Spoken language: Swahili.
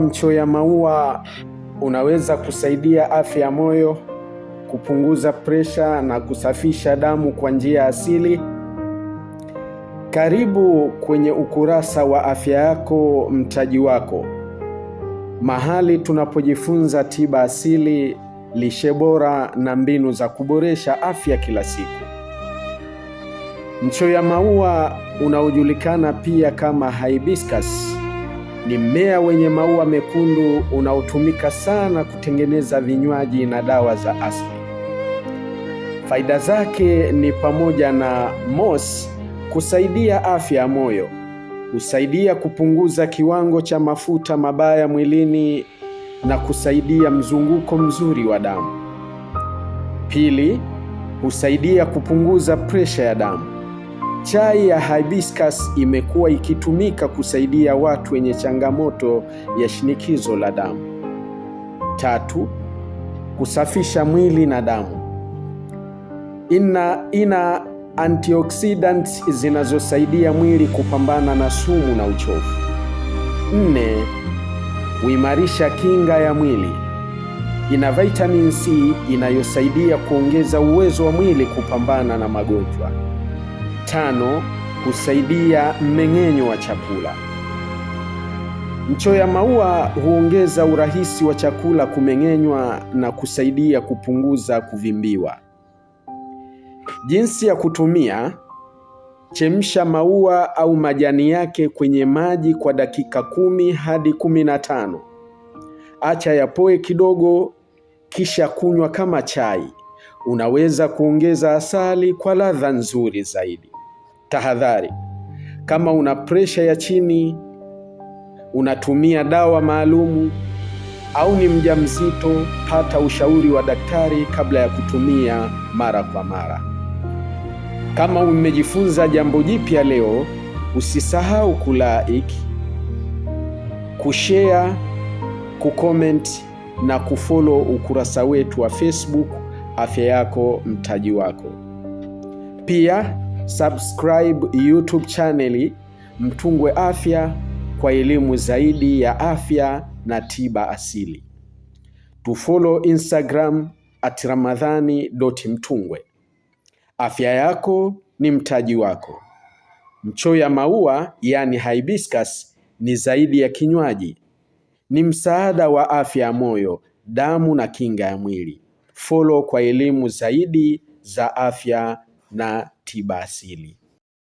Mcho ya maua unaweza kusaidia afya ya moyo, kupunguza presha na kusafisha damu kwa njia asili. Karibu kwenye ukurasa wa afya yako mtaji wako, mahali tunapojifunza tiba asili, lishe bora na mbinu za kuboresha afya kila siku. Mcho ya maua unaojulikana pia kama hibiscus ni mmea wenye maua mekundu unaotumika sana kutengeneza vinywaji na dawa za asili. Faida zake ni pamoja na mosi, kusaidia afya ya moyo, husaidia kupunguza kiwango cha mafuta mabaya mwilini na kusaidia mzunguko mzuri wa damu. Pili, husaidia kupunguza presha ya damu. Chai ya hibiscus imekuwa ikitumika kusaidia watu wenye changamoto ya shinikizo la damu. Tatu, kusafisha mwili na damu. Ina antioxidants zinazosaidia mwili kupambana na sumu na uchovu. 4, huimarisha kinga ya mwili. Ina vitamin C inayosaidia kuongeza uwezo wa mwili kupambana na magonjwa. 5, husaidia mmeng'enyo wa chakula. Mcho ya maua huongeza urahisi wa chakula kumeng'enywa na kusaidia kupunguza kuvimbiwa. Jinsi ya kutumia: chemsha maua au majani yake kwenye maji kwa dakika 10 hadi 15. Acha yapoe kidogo, kisha kunywa kama chai. Unaweza kuongeza asali kwa ladha nzuri zaidi. Tahadhari: kama una presha ya chini, unatumia dawa maalumu au ni mjamzito, pata ushauri wa daktari kabla ya kutumia mara kwa mara. Kama umejifunza jambo jipya leo, usisahau kulike, kushare, kucomment na kufollow ukurasa wetu wa Facebook Afya Yako Mtaji Wako. Pia subscribe YouTube channel Mtungwe Afya kwa elimu zaidi ya afya na tiba asili. Tufollow Instagram @ramadhani.mtungwe. Afya yako ni mtaji wako. Mcho ya maua yani hibiscus ni zaidi ya kinywaji. Ni msaada wa afya ya moyo, damu na kinga ya mwili. Follow kwa elimu zaidi za afya na tiba asili.